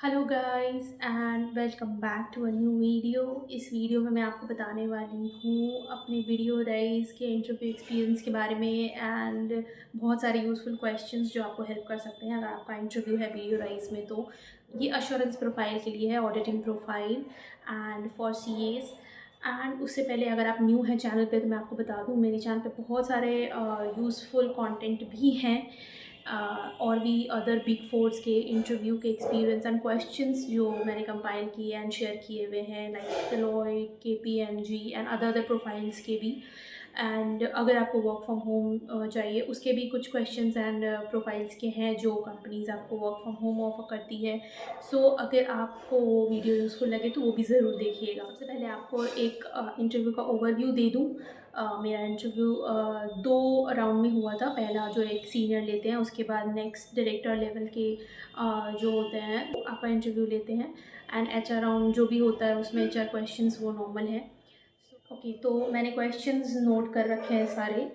Hello guys and welcome back to a new video. इस video में मैं आपको बताने वाली हूँ अपने वीडियो राइज के इंटरव्यू एक्सपीरियंस के बारे में एंड बहुत सारे यूज़फुल क्वेश्चंस जो आपको हेल्प कर सकते हैं अगर आपका इंटरव्यू है वीडियो राइज में। तो ये अश्योरेंस प्रोफाइल के लिए है, auditing profile and for CS. And उससे पहले अगर आप न्यू हैं चैनल पे तो मैं आपको बता दूँ मेरे चैनल पे बहुत सारे यूज़फुल कंटेंट भी हैं और भी अदर बिग फोर्स के इंटरव्यू के एक्सपीरियंस एंड क्वेश्चंस जो मैंने कंपाइल किए एंड शेयर किए हुए हैं, like Deloitte, KPMG and other profiles के भी। एंड अगर आपको वर्क फ्रॉम होम चाहिए उसके भी कुछ क्वेश्चंस एंड प्रोफाइल्स के हैं जो कंपनीज आपको वर्क फ्रॉम होम ऑफर करती है। सो अगर आपको वो वीडियो यूज़फुल लगे तो वो भी ज़रूर देखिएगा। सबसे पहले आपको एक इंटरव्यू का ओवरव्यू दे दूँ। मेरा इंटरव्यू 2 राउंड में हुआ था। पहला जो एक सीनियर लेते हैं, उसके बाद नेक्स्ट डायरेक्टर लेवल के जो होते हैं वो आपका इंटरव्यू लेते हैं। एंड एचआर राउंड जो भी होता है उसमें एचआर क्वेश्चंस वो नॉर्मल है। ओके, तो मैंने क्वेश्चंस नोट कर रखे हैं सारे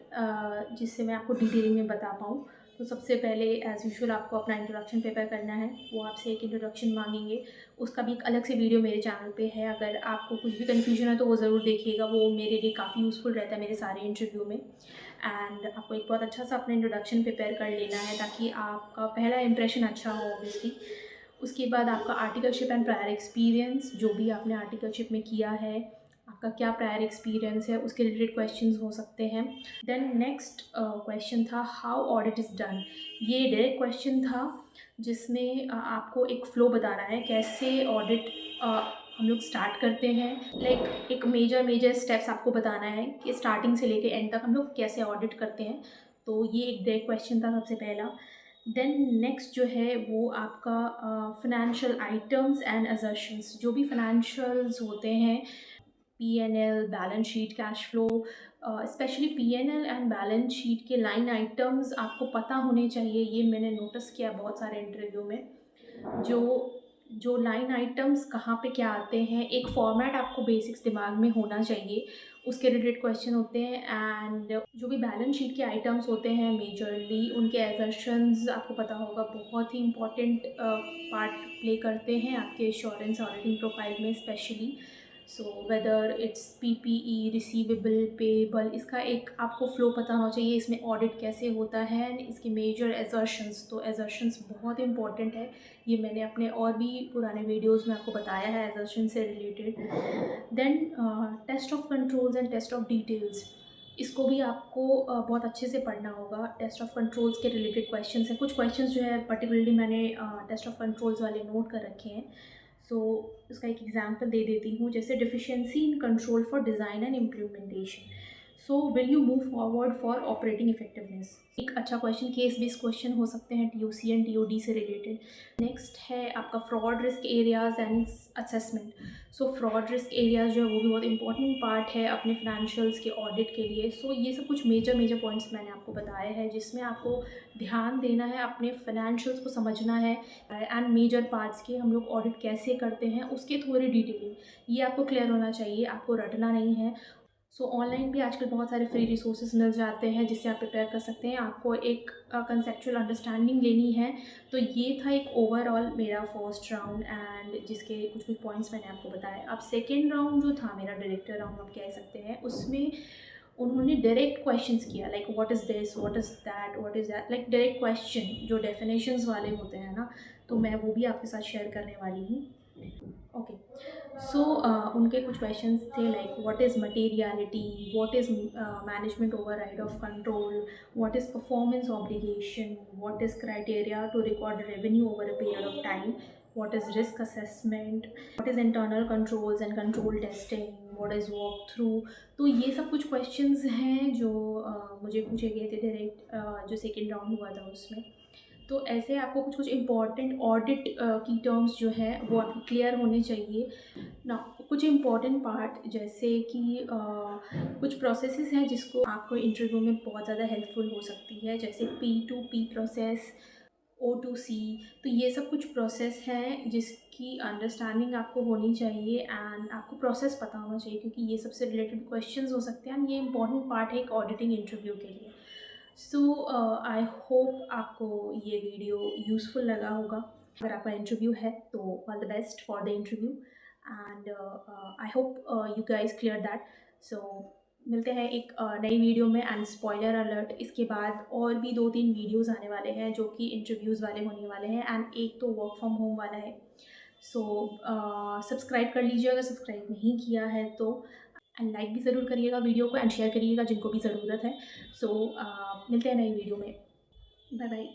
जिससे मैं आपको डिटेलिंग में बता पाऊँ। तो सबसे पहले एज़ यूजुअल आपको अपना इंट्रोडक्शन प्रिपेयर करना है। वो आपसे एक इंट्रोडक्शन मांगेंगे, उसका भी एक अलग से वीडियो मेरे चैनल पे है। अगर आपको कुछ भी कन्फ्यूजन है तो वो ज़रूर देखिएगा, वो मेरे लिए काफ़ी यूज़फुल रहता है मेरे सारे इंटरव्यू में। एंड आपको एक बहुत अच्छा सा अपना इंट्रोडक्शन प्रिपेयर कर लेना है ताकि आपका पहला इंप्रेशन अच्छा हो ऑब्वियसली। उसके बाद आपका आर्टिकलशिप एंड प्रायर एक्सपीरियंस, जो भी आपने आर्टिकलशिप में किया है, आपका क्या प्रायर एक्सपीरियंस है, उसके रिलेटेड क्वेश्चंस हो सकते हैं। देन नेक्स्ट क्वेश्चन था हाउ ऑडिट इज़ डन। ये डायरेक्ट क्वेश्चन था जिसमें आपको एक फ़्लो बताना है कैसे ऑडिट हम लोग स्टार्ट करते हैं। लाइक एक मेजर स्टेप्स आपको बताना है कि स्टार्टिंग से लेके एंड तक हम लोग कैसे ऑडिट करते हैं। तो ये एक डायरेक्ट क्वेश्चन था सबसे पहला। देन नेक्स्ट जो है वो आपका फिनेंशियल आइटम्स एंड असर्शंस, जो भी फिनेंशियल्स होते हैं, PNL, balance sheet, cash flow, specially PNL and balance sheet के लाइन आइटम्स आपको पता होने चाहिए। ये मैंने नोटिस किया बहुत सारे इंटरव्यू में। जो जो लाइन आइटम्स कहाँ पे क्या आते हैं, एक फॉर्मेट आपको बेसिक्स दिमाग में होना चाहिए, उसके रिलेटेड क्वेश्चन होते हैं। एंड जो भी बैलेंस शीट के आइटम्स होते हैं मेजरली उनके एजर्शंस आपको पता होगा, बहुत ही इंपॉर्टेंट पार्ट प्ले करते हैं आपके एश्योरेंस ऑडिटिंग प्रोफाइल में specially. So whether it's PPE, receivable, payable, इसका एक आपको फ़्लो पता होना चाहिए, इसमें ऑडिट कैसे होता है एंड इसके मेजर एजर्शंस। तो एजर्शंस बहुत इंपॉर्टेंट है, ये मैंने अपने और भी पुराने वीडियोस में आपको बताया है एजर्शन से related. Then test of controls and test of details, इसको भी आपको बहुत अच्छे से पढ़ना होगा। टेस्ट ऑफ कंट्रोल्स के रिलेटेड क्वेश्चंस हैं, कुछ क्वेश्चंस जो है पर्टिकुलरली मैंने टेस्ट ऑफ कंट्रोल्स वाले नोट कर रखे हैं। सो इसका एक एग्जांपल दे देती हूँ, जैसे deficiency in control for design and implementation. So will you move forward for operating effectiveness. एक अच्छा क्वेश्चन, केस बेस्ड क्वेश्चन हो सकते हैं टीओसी एंड टीओडी से रिलेटेड। नेक्स्ट है आपका fraud risk areas and assessment. So fraud risk areas जो है वो भी बहुत इंपॉर्टेंट पार्ट है अपने फाइनेंशियल्स के ऑडिट के लिए। सो ये सब कुछ मेजर पॉइंट्स मैंने आपको बताए हैं जिसमें आपको ध्यान देना है, अपने फाइनेंशियल्स को समझना है एंड मेजर पार्ट्स के हम लोग ऑडिट कैसे करते हैं उसके थोड़ी डिटेलिंग, ये आपको क्लियर होना चाहिए, आपको रटना नहीं है। सो ऑनलाइन भी आजकल बहुत सारे फ्री रिसोर्सेज मिल जाते हैं जिससे आप प्रिपेयर कर सकते हैं। आपको एक कंसेप्चुअल अंडरस्टैंडिंग लेनी है। तो ये था एक ओवरऑल मेरा फर्स्ट राउंड एंड जिसके कुछ कुछ पॉइंट्स मैंने आपको बताए। अब सेकेंड राउंड जो था मेरा, डायरेक्टर राउंड आप कह सकते हैं, उसमें उन्होंने डायरेक्ट क्वेश्चंस किया, like what is this, what is that, what is that, like direct question जो डेफिनेशंस वाले होते हैं ना, तो मैं वो भी आपके साथ शेयर करने वाली हूँ। ओके, सो उनके कुछ क्वेश्चंस थे like what is materiality, what is management override of control, what is performance obligation, what is criteria to record revenue over a period of time, what is risk assessment, what is internal controls and control testing, what is walk through। तो ये सब कुछ questions हैं जो मुझे पूछे गए थे डायरेक्ट जो सेकेंड राउंड हुआ था उसमें। तो ऐसे आपको कुछ कुछ इम्पॉर्टेंट ऑडिट की टर्म्स जो है वो आपकी क्लियर होने चाहिए ना। कुछ इम्पॉर्टेंट पार्ट जैसे कि कुछ प्रोसेसेस हैं जिसको आपको इंटरव्यू में बहुत ज़्यादा हेल्पफुल हो सकती है, जैसे P2P प्रोसेस, O2C। तो ये सब कुछ प्रोसेस हैं जिसकी अंडरस्टैंडिंग आपको होनी चाहिए एंड आपको प्रोसेस पता होना चाहिए क्योंकि ये सबसे रिलेटेड क्वेश्चंस हो सकते हैं। ये इंपॉर्टेंट पार्ट है एक ऑडिटिंग इंटरव्यू के लिए। सो आई होप आपको ये वीडियो यूज़फुल लगा होगा। अगर आपका इंटरव्यू है तो all the best for the interview and I hope you guys clear that. So मिलते हैं एक नई वीडियो में। एंड स्पॉइलर अलर्ट, इसके बाद और भी 2-3 वीडियोस आने वाले हैं जो कि इंटरव्यूज़ वाले होने वाले हैं एंड एक तो वर्क फ्रॉम होम वाला है। सो सब्सक्राइब कर लीजिए अगर सब्सक्राइब नहीं किया है तो, एंड लाइक भी ज़रूर करिएगा वीडियो को एंड शेयर करिएगा जिनको भी ज़रूरत है। सो मिलते हैं नई वीडियो में। Bye bye.